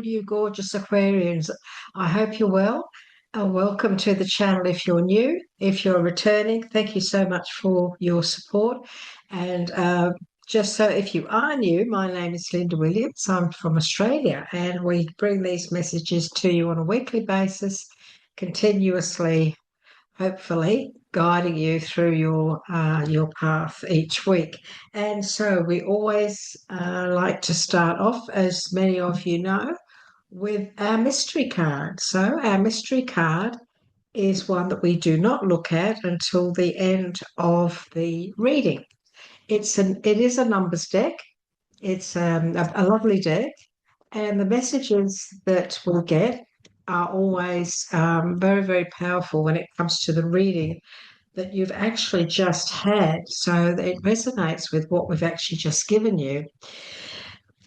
you gorgeous Aquarians. I hope you're well. Welcome to the channel if you're new. If you're returning, thank you so much for your support. And just so if you are new, my name is Linda Williams. I'm from Australia, and we bring these messages to you on a weekly basis, continuously, hopefully guiding you through your path each week. And so we always like to start off, as many of you know, with our mystery card. So our mystery card is one that we do not look at until the end of the reading. It is a numbers deck. It's a lovely deck, and the messages that we'll get are always very, very powerful when it comes to the reading that you've actually just had. So it resonates with what we've actually just given you.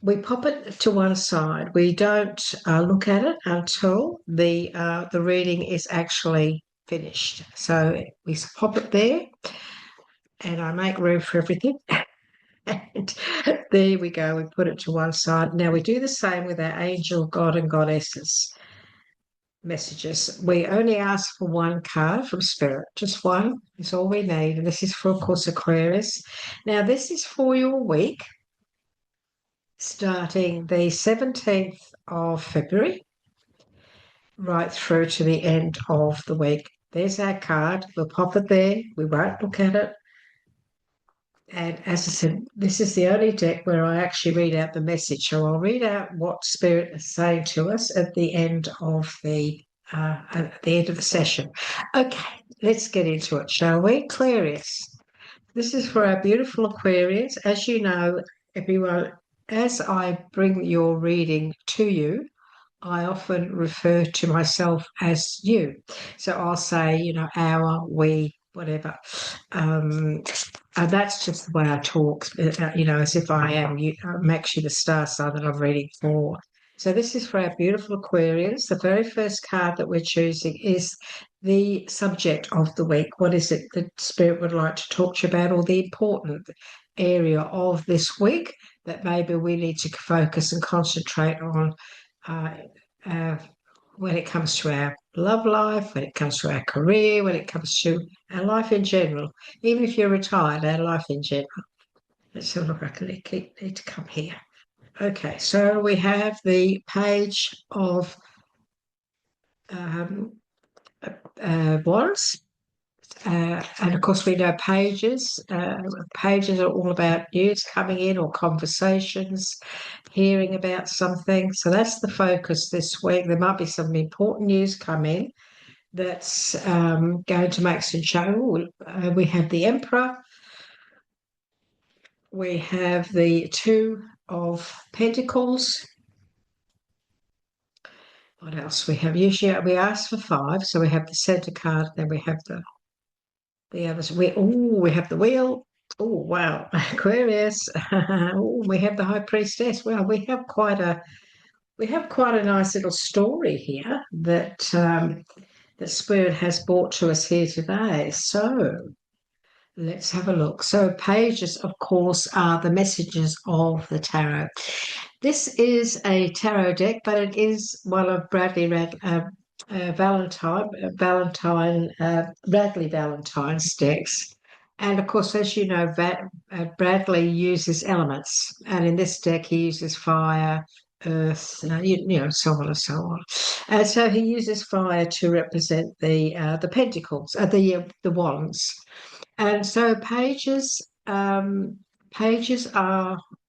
We pop it to one side. We don't look at it until the reading is actually finished. So we pop it there, and I make room for everything. And there we go. We put it to one side. Now we do the same with our angel, God, and goddesses messages. We only ask for one card from Spirit, just one is all we need. And this is for, of course, Aquarius. Now, this is for your week starting the 17th of February right through to the end of the week. There's our card. We'll pop it there. We won't look at it. And as I said, this is the only deck where I actually read out the message. So I'll read out what Spirit is saying to us at the end of the session. Okay, let's get into it, shall we? Aquarius. This is for our beautiful Aquarians. As you know, everyone, as I bring your reading to you, I often refer to myself as you. So I'll say, our, we, whatever. And that's just the way I talk, as if I am you. I'm actually the star sign that I'm reading for. So this is for our beautiful Aquarians. The very first card that we're choosing is the subject of the week. What is it that Spirit would like to talk to you about, or the important area of this week that maybe we need to focus and concentrate on when it comes to our love life, when it comes to our career, when it comes to our life in general. Even if you're retired, our life in general. Let's have a look. I need to come here. Okay, so we have the page of wands. And of course, we know pages. Pages are all about news coming in or conversations, hearing about something. So that's the focus this week. There might be some important news come in that's going to make some change. We have the Emperor. We have the Two of Pentacles. What else we have? Usually we ask for five, so we have the center card, then we have the others. We have the Wheel. Oh wow, Aquarius. We have the High Priestess. Well, we have quite a nice little story here that that Spirit has brought to us here today. So let's have a look. So pages, of course, are the messages of the tarot. This is a tarot deck, but it is one of Bradley Radley Valentine's decks. And of course, as you know, Bradley uses elements, and in this deck, he uses fire, earth, so on and so on. And so he uses fire to represent the pentacles, the wands. And so pages are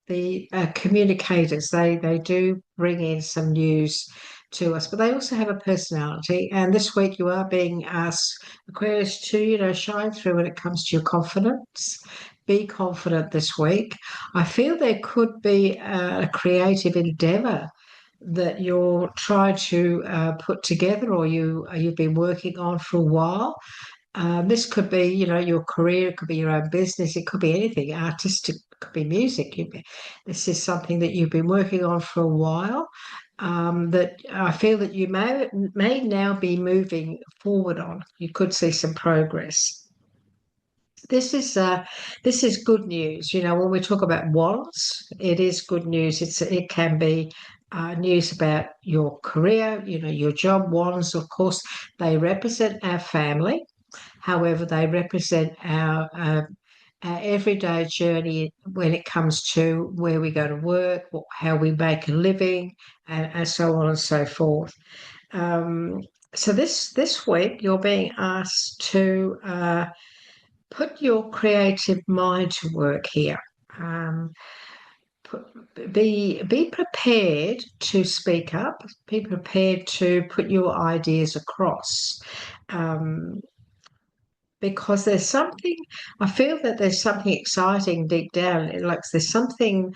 the communicators. They do bring in some news to us, but they also have a personality. And this week you are being asked, Aquarius, to shine through when it comes to your confidence. Be confident this week. I feel there could be a creative endeavor that you're trying to put together, or you've been working on for a while. This could be, your career, it could be your own business, it could be anything artistic, it could be music. This is something that you've been working on for a while, that I feel that you may now be moving forward on. You could see some progress. This is good news. When we talk about wands, it is good news. It can be news about your career, your job ones. Of course, they represent our family. However, they represent our everyday journey when it comes to where we go to work, how we make a living, and so on and so forth. Um, so this week, you're being asked to put your creative mind to work here. Um, be prepared to speak up. Be prepared to put your ideas across. Um, because there's something, I feel that there's something exciting deep down. Like there's something,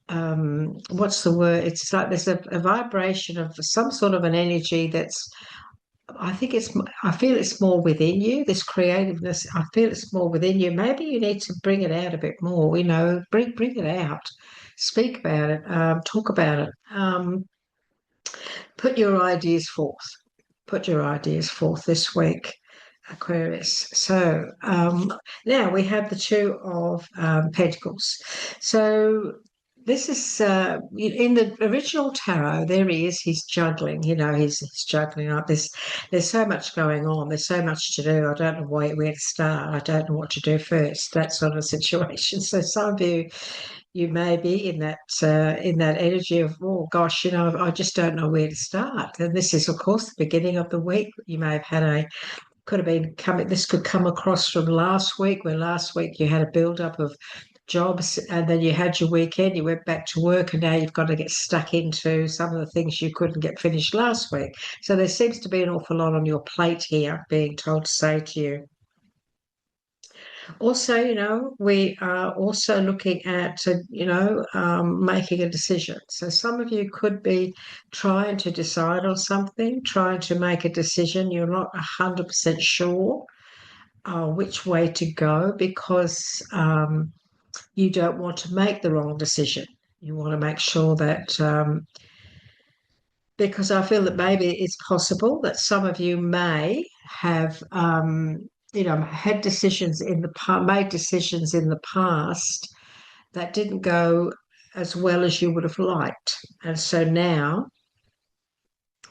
what's the word? It's like there's a vibration of some sort of an energy that's, I think it's, I feel it's more within you, this creativeness. I feel it's more within you. Maybe you need to bring it out a bit more, bring it out, speak about it, talk about it, put your ideas forth. Put your ideas forth this week, Aquarius. So now we have the Two of Pentacles. So this is in the original tarot. There he is. He's juggling. He's juggling up. There's so much going on. There's so much to do. I don't know where to start. I don't know what to do first. That sort of situation. So some of you may be in that energy of, oh gosh, I just don't know where to start. And this is, of course, the beginning of the week. You may have had could have been coming. This could come across from last week, where last week you had a build up of jobs, and then you had your weekend. You went back to work, and now you've got to get stuck into some of the things you couldn't get finished last week. So there seems to be an awful lot on your plate here, being told to say to you. Also, we are also looking at, making a decision. So some of you could be trying to decide on something, trying to make a decision. You're not 100% sure which way to go because you don't want to make the wrong decision. You want to make sure that, because I feel that maybe it's possible that some of you may have had decisions made decisions in the past that didn't go as well as you would have liked. And so now,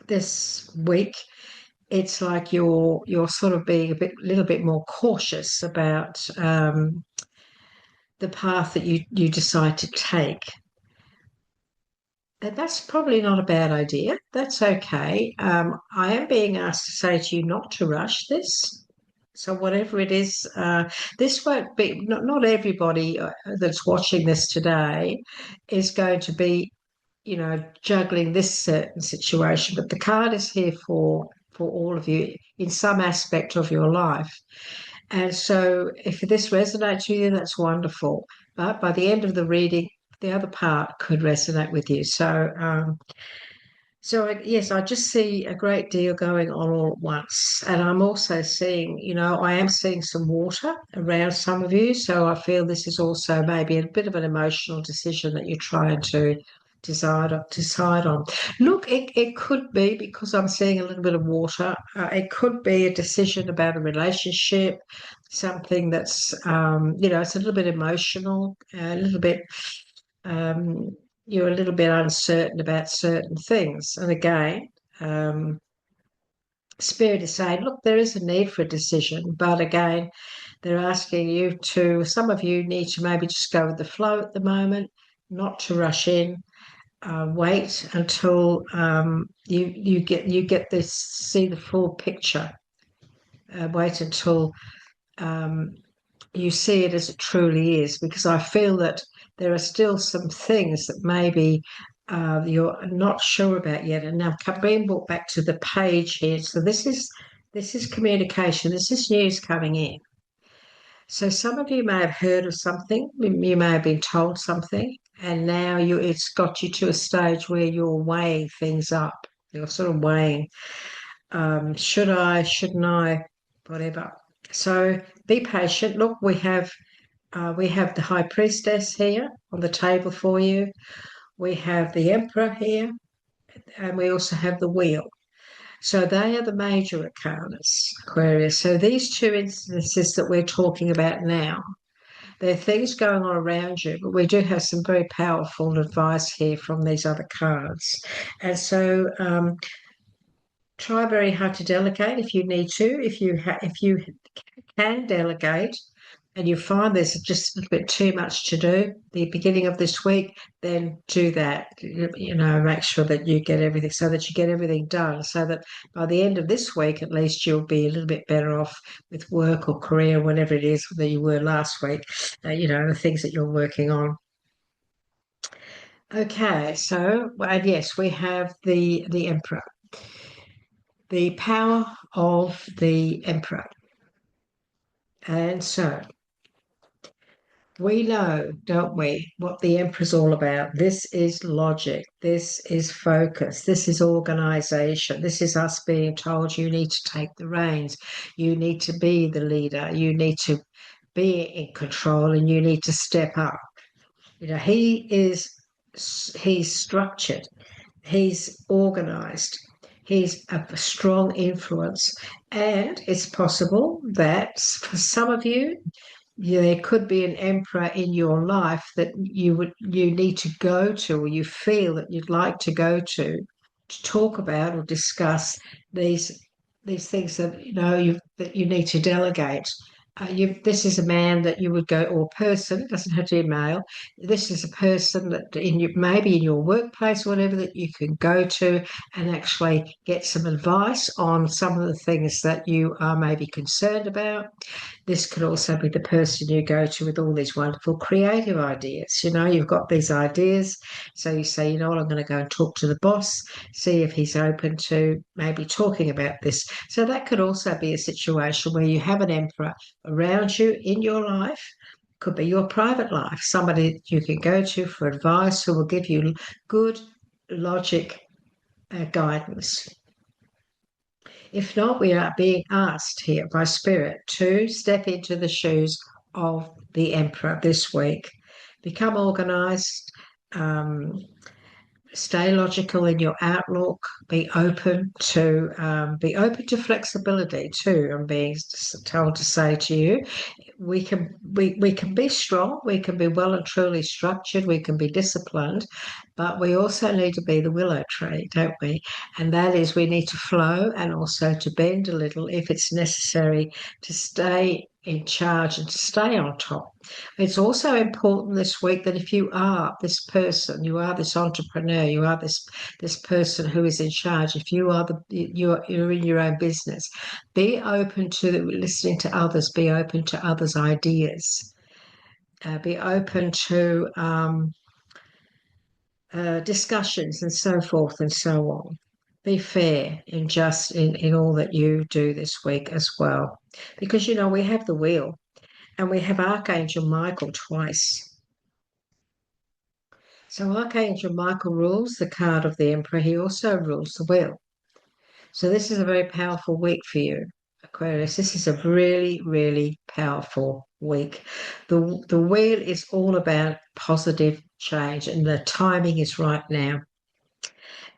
this week, it's like you're sort of being little bit more cautious about the path that you decide to take. And that's probably not a bad idea. That's okay. I am being asked to say to you not to rush this. So whatever it is, this won't be, not everybody that's watching this today is going to be, juggling this certain situation. But the card is here for all of you in some aspect of your life. And so if this resonates with you, that's wonderful. But by the end of the reading, the other part could resonate with you. So yes, I just see a great deal going on all at once. And I'm also seeing, I am seeing some water around some of you. So I feel this is also maybe a bit of an emotional decision that you're trying to decide on. Look, it could be, because I'm seeing a little bit of water, it could be a decision about a relationship, something that's, it's a little bit emotional, a little bit, you're a little bit uncertain about certain things. And again, Spirit is saying, look, there is a need for a decision, but again, they're asking you to, some of you need to maybe just go with the flow at the moment, not to rush in. Wait until you get this, see the full picture. Wait until you see it as it truly is, because I feel that there are still some things that maybe you're not sure about yet. And now being brought back to the page here. So this is communication. This is news coming in. So some of you may have heard of something. You may have been told something, and now it's got you to a stage where you're weighing things up. You're sort of weighing, should I, shouldn't I, whatever. So be patient. Look, we have the High Priestess here on the table for you. We have the Emperor here, and we also have the Wheel. So they are the major arcanas, Aquarius. So these two instances that we're talking about now, There are things going on around you, but we do have some very powerful advice here from these other cards. And so try very hard to delegate if you need to. If you can delegate, and you find there's just a little bit too much to do the beginning of this week, then do that. Make sure that you get everything so that you get everything done, so that by the end of this week, at least you'll be a little bit better off with work or career, whatever it is that you were last week, the things that you're working on. Okay, so, and yes, we have the Emperor, the power of the Emperor. And so we know, don't we, what the Emperor's all about. This is logic. This is focus. This is organization. This is us being told you need to take the reins. You need to be the leader. You need to be in control and you need to step up. He's structured. He's organized. He's a strong influence. And it's possible that for some of you, there could be an emperor in your life that you need to go to, or you feel that you'd like to go to talk about or discuss these things that that you need to delegate. This is a man that you would go, or person, it doesn't have to be male. This is a person that maybe in your workplace or whatever, that you can go to and actually get some advice on some of the things that you are maybe concerned about. This could also be the person you go to with all these wonderful creative ideas. You've got these ideas. So you say, I'm going to go and talk to the boss, see if he's open to maybe talking about this. So that could also be a situation where you have an emperor around you in your life. Could be your private life, somebody that you can go to for advice who will give you good logic guidance. If not, we are being asked here by Spirit to step into the shoes of the Emperor this week. Become organized, stay logical in your outlook, be open to flexibility too. I'm being told to say to you, we can be strong, we can be well and truly structured, we can be disciplined, but we also need to be the willow tree, don't we? And that is, we need to flow and also to bend a little if it's necessary to stay in charge and to stay on top. It's also important this week that if you are this person, you are this entrepreneur, you are this person who is in charge, if you are you're in your own business, be open to listening to others, be open to others' ideas, be open to discussions and so forth and so on. Be fair in in all that you do this week as well, because we have the wheel and we have Archangel Michael twice. So Archangel Michael rules the card of the Emperor. He also rules the wheel. So this is a very powerful week for you, Aquarius. This is a really, really powerful week. The wheel is all about positive change, and the timing is right now.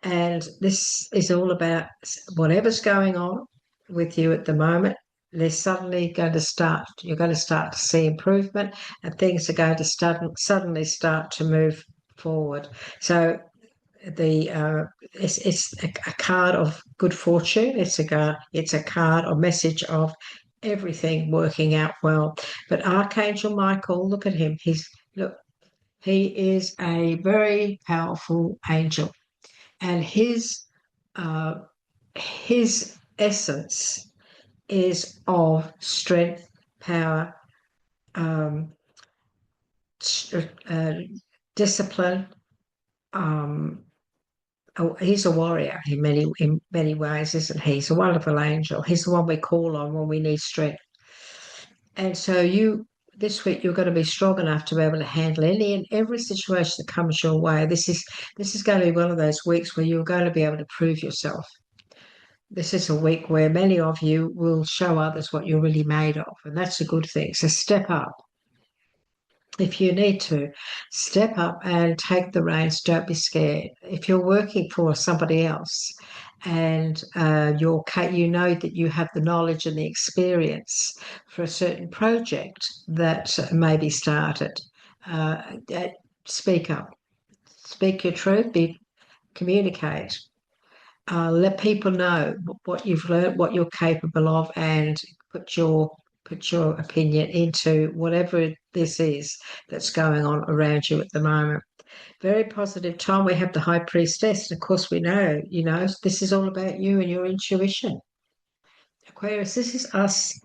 And this is all about whatever's going on with you at the moment. They're suddenly going to start. You're going to start to see improvement, and things are going to suddenly start to move forward. So it's a card of good fortune. It's a card or message of everything working out well. But Archangel Michael, look at him. He is a very powerful angel, and his essence is of strength, power, discipline. He's a warrior in many ways, isn't he? He's a wonderful angel. He's the one we call on when we need strength. And so this week you're going to be strong enough to be able to handle any and every situation that comes your way. This is going to be one of those weeks where you're going to be able to prove yourself. This is a week where many of you will show others what you're really made of, and that's a good thing. So step up. If you need to, step up and take the reins. Don't be scared. If you're working for somebody else and you know that you have the knowledge and the experience for a certain project that may be started. Uh, uh, Speak up, speak your truth, communicate. Let people know what you've learned, what you're capable of, and put your put your opinion into whatever this is that's going on around you at the moment. Very positive time. We have the High Priestess, and of course we know, this is all about you and your intuition. Aquarius, this is us.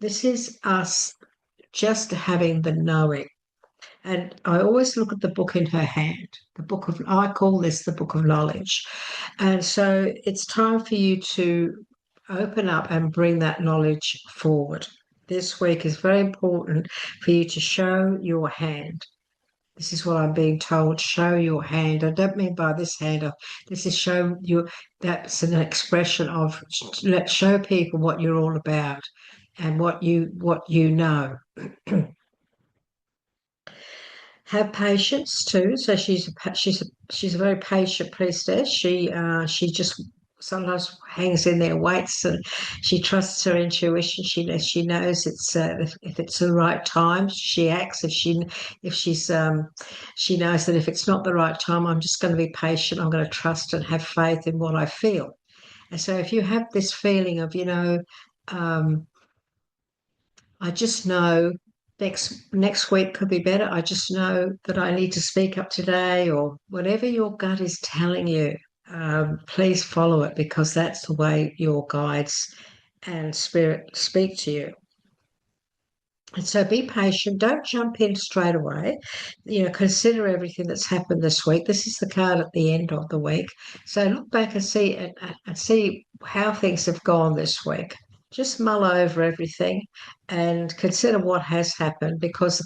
This is us just having the knowing. And I always look at the book in her hand, I call this the book of knowledge. And so it's time for you to open up and bring that knowledge forward. This week is very important for you to show your hand. This is what I'm being told. Show your hand. I don't mean by this hand. This is show you. That's an expression of let's show people what you're all about and what you know. Have patience too. So she's a very patient priestess. She just sometimes hangs in there, waits, and she trusts her intuition. She knows it's if it's the right time, she acts. She knows that if it's not the right time, I'm just going to be patient. I'm going to trust and have faith in what I feel. And so if you have this feeling of um, I just know next week could be better. I just know that I need to speak up today, or whatever your gut is telling you. Please follow it, because that's the way your guides and spirit speak to you. And so be patient. Don't jump in straight away. Consider everything that's happened this week. This is the card at the end of the week. So look back and see how things have gone this week. Just mull over everything and consider what has happened, because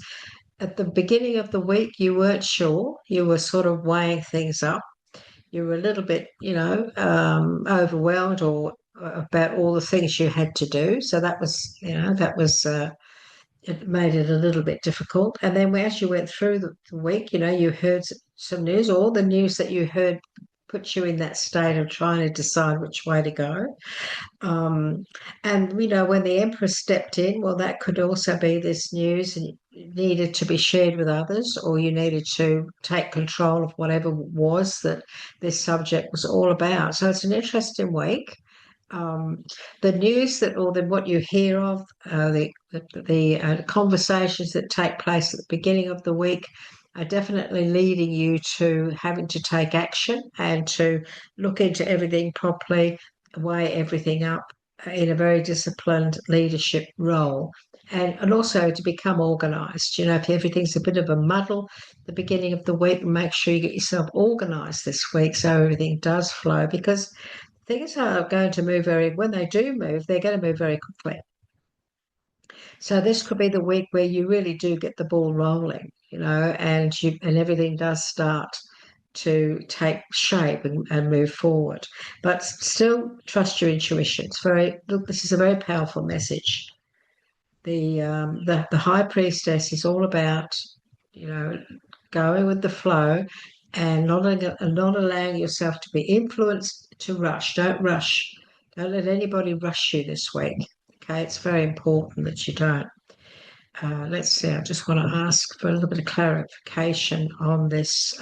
at the beginning of the week, you weren't sure. You were sort of weighing things up. You were a little bit, overwhelmed or about all the things you had to do. So it made it a little bit difficult. And then as you went through the week, you heard some news. All the news that you heard put you in that state of trying to decide which way to go. And when the Empress stepped in, well, that could also be this news and it needed to be shared with others, or you needed to take control of whatever it was that this subject was all about. So it's an interesting week. The news what you hear of, the conversations that take place at the beginning of the week are definitely leading you to having to take action and to look into everything properly, weigh everything up in a very disciplined leadership role. And also to become organised. If everything's a bit of a muddle at the beginning of the week, make sure you get yourself organised this week so everything does flow, because things are going to move when they do move, they're going to move very quickly. So this could be the week where you really do get the ball rolling, and everything does start to take shape and move forward. But still trust your intuition. This is a very powerful message. The High Priestess is all about, going with the flow and not allowing yourself to be influenced to rush. Don't rush. Don't let anybody rush you this week. Okay, it's very important that you don't. Let's see. I just want to ask for a little bit of clarification on this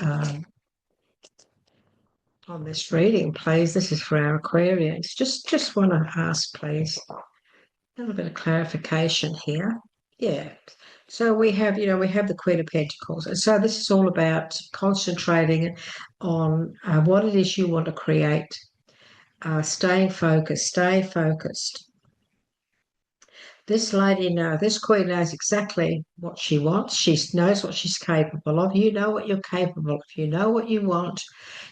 reading, please. This is for our Aquarians. Just want to ask, please, a little bit of clarification here. Yeah. So we have the Queen of Pentacles. And so this is all about concentrating on what it is you want to create, staying focused, stay focused. This queen knows exactly what she wants. She knows what she's capable of. You know what you're capable of. You know what you want.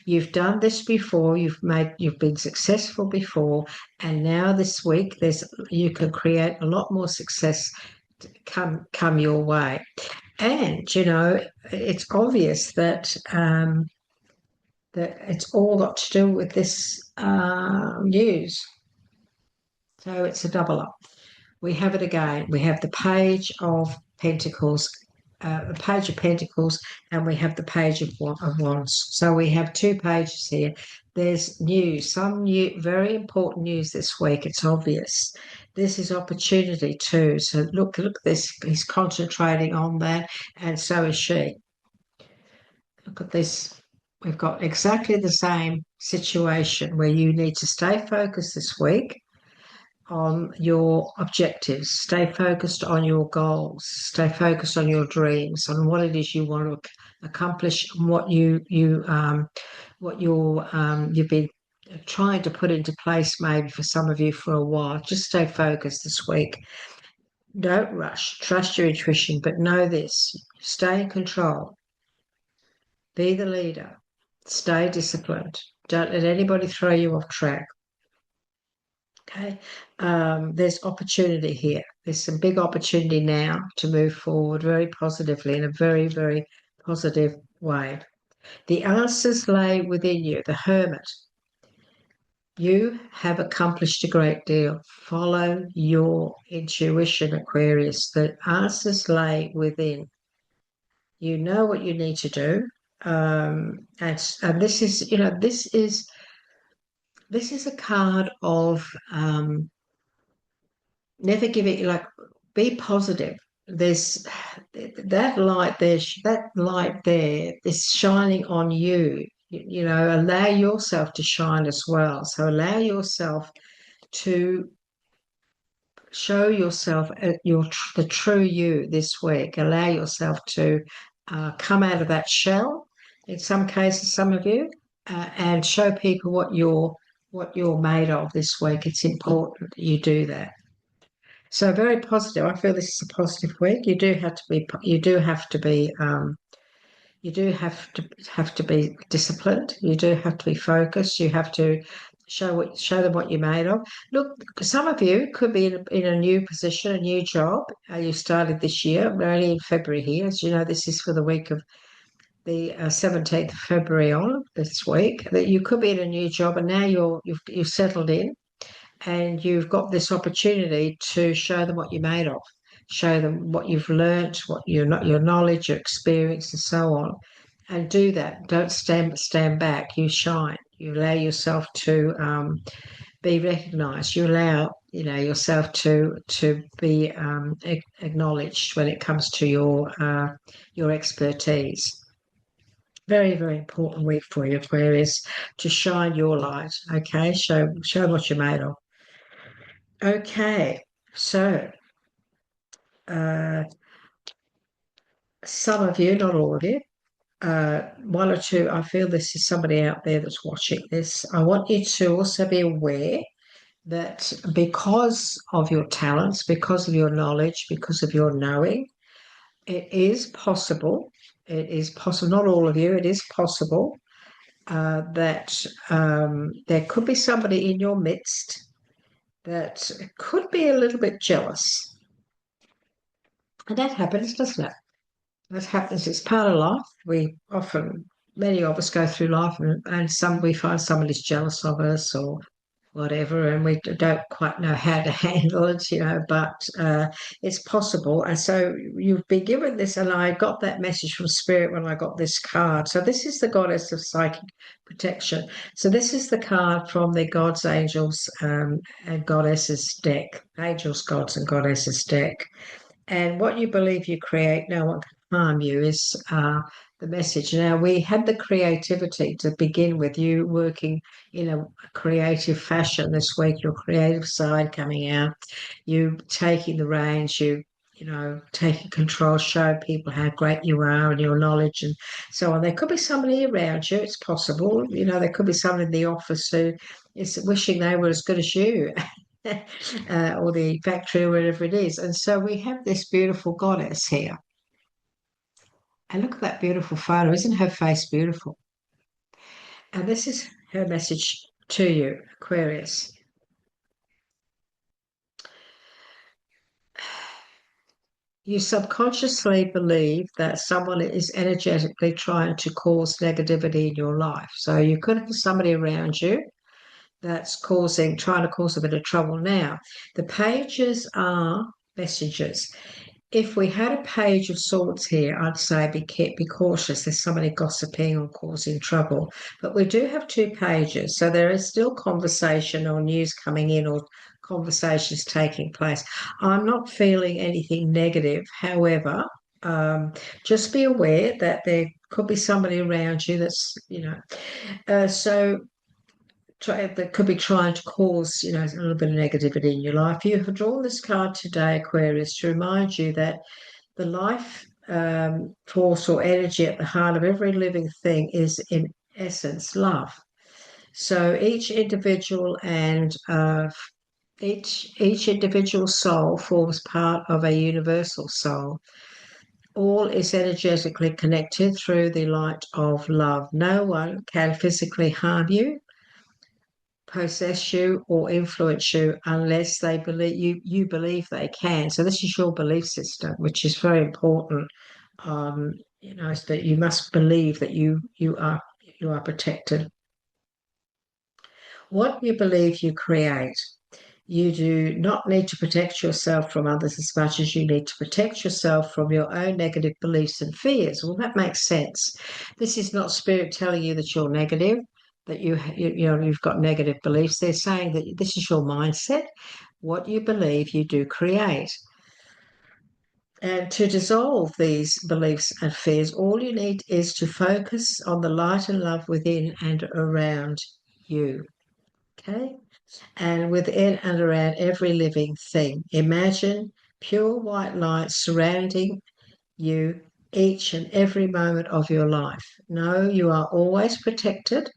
You've done this before. You've been successful before. And now this week, you can create a lot more success to come your way. And, it's obvious that it's all got to do with this news. So it's a double up. We have it again. We have the Page of Pentacles the Page of Pentacles, and we have the Page of Wands. So we have two pages here. There's news, some new, very important news this week. It's obvious. This is opportunity too. So look at this. He's concentrating on that, and so is she. Look at this. We've got exactly the same situation where you need to stay focused this week on your objectives, stay focused on your goals, stay focused on your dreams, on what it is you want to accomplish, and what you've been trying to put into place, maybe for some of you for a while. Just stay focused this week. Don't rush. Trust your intuition, but know this: stay in control. Be the leader. Stay disciplined. Don't let anybody throw you off track. Okay, there's opportunity here. There's some big opportunity now to move forward very positively in a very, very positive way. The answers lay within you, the Hermit. You have accomplished a great deal. Follow your intuition, Aquarius. The answers lay within. You know what you need to do. And this is, this is a card of never give it, like, be positive. There's that light there, is shining on you. Allow yourself to shine as well. So allow yourself to show yourself the true you this week. Allow yourself to come out of that shell, in some cases, some of you, and show people what you're made of this week. It's important that you do that. So very positive. I feel this is a positive week. You do have to be. You do have to be. You do have to be disciplined. You do have to be focused. You have to show them what you're made of. Look, some of you could be in a new position, a new job. You started this year. We're only in February here. As you know, this is for the week of the 17th of February on this week. That you could be in a new job, and now you've settled in. And you've got this opportunity to show them what you're made of, show them what you've learnt, what your knowledge, your experience, and so on. And do that. Don't stand back. You shine. You allow yourself to be recognised. You allow yourself to be acknowledged when it comes to your expertise. Very, very important week for you, Aquarius, to shine your light. Okay, show what you're made of. Okay, so some of you, not all of you, one or two, I feel this is somebody out there that's watching this. I want you to also be aware that because of your talents, because of your knowledge, because of your knowing, it is possible, not all of you, it is possible that there could be somebody in your midst that could be a little bit jealous. And that happens, doesn't it? That happens. It's part of life. Many of us go through life, and we find somebody's jealous of us or whatever, and we don't quite know how to handle it, but it's possible. And so you've been given this, and I got that message from Spirit when I got this card. So this is the Goddess of Psychic Protection. So this is the card from the Gods, Angels, and Goddesses deck, Angels, Gods, and Goddesses deck. And what you believe you create, no one can harm you, is the message. Now, we had the creativity to begin with, you working in a creative fashion this week, your creative side coming out, you taking the reins, taking control, show people how great you are and your knowledge and so on. There could be somebody around you, it's possible. There could be someone in the office who is wishing they were as good as you. Or the factory or wherever it is. And so we have this beautiful goddess here. And look at that beautiful photo. Isn't her face beautiful? And this is her message to you, Aquarius. You subconsciously believe that someone is energetically trying to cause negativity in your life. So you could have somebody around you that's trying to cause a bit of trouble. Now, the pages are messages. if we had a page of swords here, I'd say be cautious. There's somebody gossiping or causing trouble. But we do have two pages, so there is still conversation or news coming in or conversations taking place. I'm not feeling anything negative. However, just be aware that there could be somebody around you that's, that could be trying to cause, a little bit of negativity in your life. You have drawn this card today, Aquarius, to remind you that the life force or energy at the heart of every living thing is, in essence, love. So each individual and each individual soul forms part of a universal soul. All is energetically connected through the light of love. No one can physically harm you, possess you, or influence you unless they believe you believe they can. So this is your belief system, which is very important. So that you must believe that you are protected. What you believe you create. You do not need to protect yourself from others as much as you need to protect yourself from your own negative beliefs and fears. Well, that makes sense. This is not spirit telling you that you're negative, that you've got negative beliefs. They're saying that this is your mindset. What you believe, you do create. And to dissolve these beliefs and fears, all you need is to focus on the light and love within and around you. Okay? And within and around every living thing. Imagine pure white light surrounding you each and every moment of your life. Know you are always protected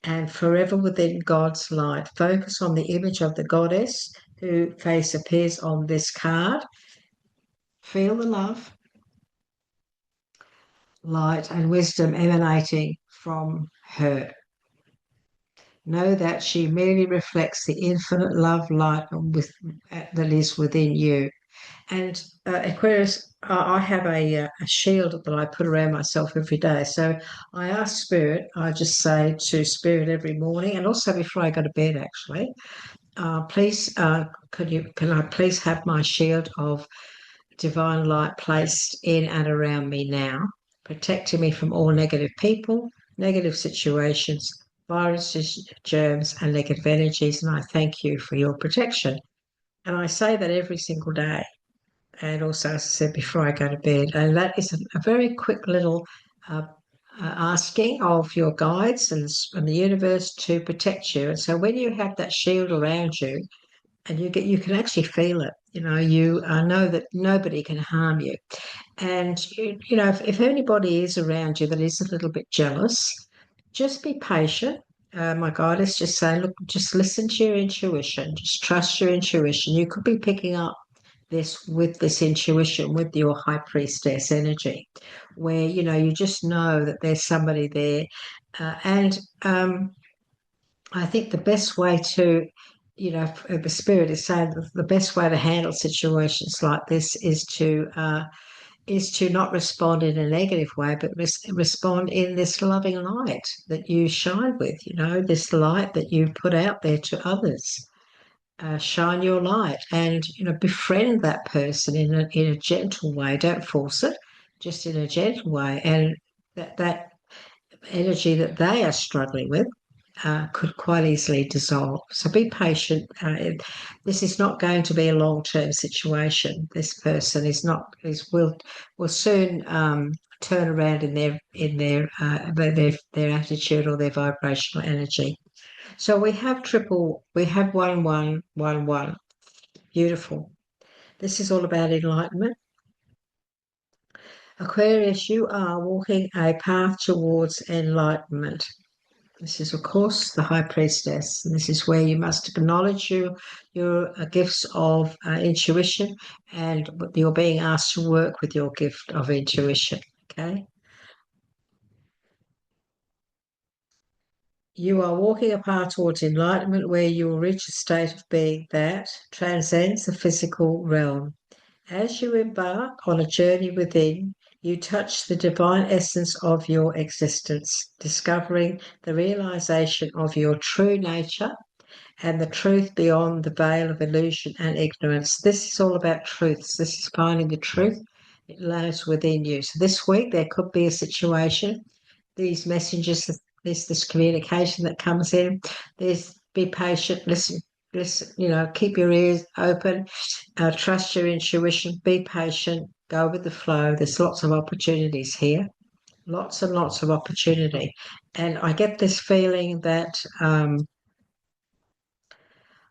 and forever within God's light. Focus on the image of the goddess whose face appears on this card. Feel the love, light, and wisdom emanating from her. Know that she merely reflects the infinite love light that is within you. And Aquarius, I have a shield that I put around myself every day. So I ask Spirit, I just say to Spirit every morning, and also before I go to bed, actually, please, can I please have my shield of divine light placed in and around me now, protecting me from all negative people, negative situations, viruses, germs, and negative energies. And I thank you for your protection. And I say that every single day. And also, as I said, before I go to bed. And that is a very quick little asking of your guides and the universe to protect you. And so when you have that shield around you, and you can actually feel it. You know that nobody can harm you. And if anybody is around you that is a little bit jealous, just be patient. My guidance just say, look, just listen to your intuition. Just trust your intuition. You could be picking up with this intuition with your high priestess energy, where you just know that there's somebody there, and I think the best way to, the spirit is saying that the best way to handle situations like this is to not respond in a negative way, but respond in this loving light that you shine with. This light that you put out there to others. Shine your light and befriend that person in a gentle way. Don't force it, just in a gentle way, and that energy that they are struggling with could quite easily dissolve. So be patient. This is not going to be a long-term situation. This person will soon turn around in their attitude or their vibrational energy. So we have 1111. Beautiful. This is all about enlightenment. Aquarius, you are walking a path towards enlightenment. This is, of course, the High Priestess. And this is where you must acknowledge your gifts of intuition, and you're being asked to work with your gift of intuition. Okay. You are walking a path towards enlightenment where you will reach a state of being that transcends the physical realm. As you embark on a journey within, you touch the divine essence of your existence, discovering the realization of your true nature and the truth beyond the veil of illusion and ignorance. This is all about truths. This is finding the truth. It lies within you. So this week there could be a situation, these messages, this communication that comes in. There's be patient, listen, keep your ears open, trust your intuition, be patient, go with the flow. There's lots of opportunities here, lots and lots of opportunity. And I get this feeling that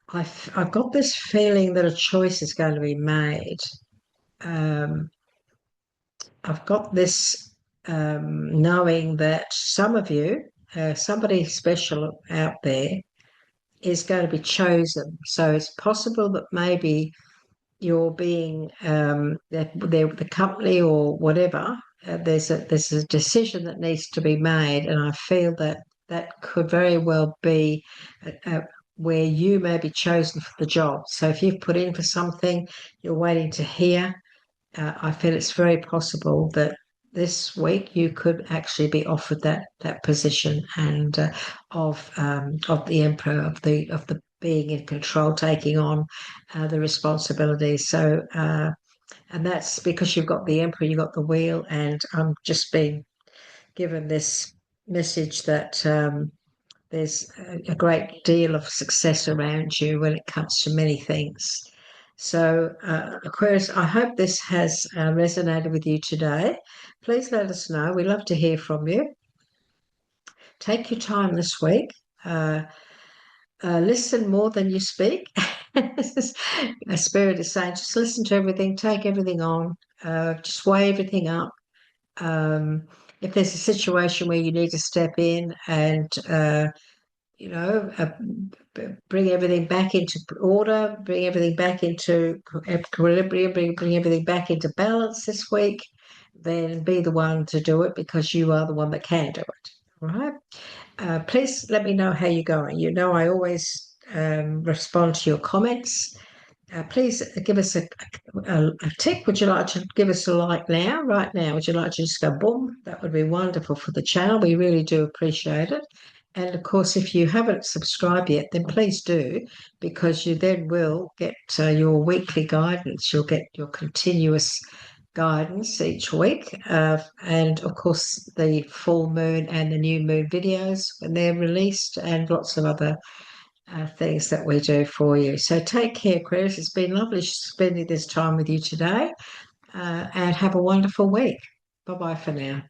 I've got this feeling that a choice is going to be made. Um, I've got this knowing that some of you, somebody special out there, is going to be chosen. So it's possible that maybe you're being the company or whatever. There's a decision that needs to be made, and I feel that that could very well be where you may be chosen for the job. So if you've put in for something, you're waiting to hear. I feel it's very possible that this week you could actually be offered that position and of the emperor of the being in control, taking on the responsibilities. So and that's because you've got the emperor, you've got the wheel, and I'm just being given this message that there's a great deal of success around you when it comes to many things. So, Aquarius, I hope this has resonated with you today. Please let us know. We love to hear from you. Take your time this week. Listen more than you speak. A spirit is saying, just listen to everything, take everything on, just weigh everything up. If there's a situation where you need to step in and you know, bring everything back into order, bring everything back into equilibrium, bring everything back into balance this week, then be the one to do it because you are the one that can do it. All right. Please let me know how you're going. You know, I always respond to your comments. Please give us a tick. Would you like to give us a like now, right now? Would you like to just go boom? That would be wonderful for the channel. We really do appreciate it. And of course, if you haven't subscribed yet, then please do, because you then will get your weekly guidance. You'll get your continuous guidance each week. And of course, the full moon and the new moon videos when they're released, and lots of other things that we do for you. So take care, Aquarius. It's been lovely spending this time with you today, and have a wonderful week. Bye-bye for now.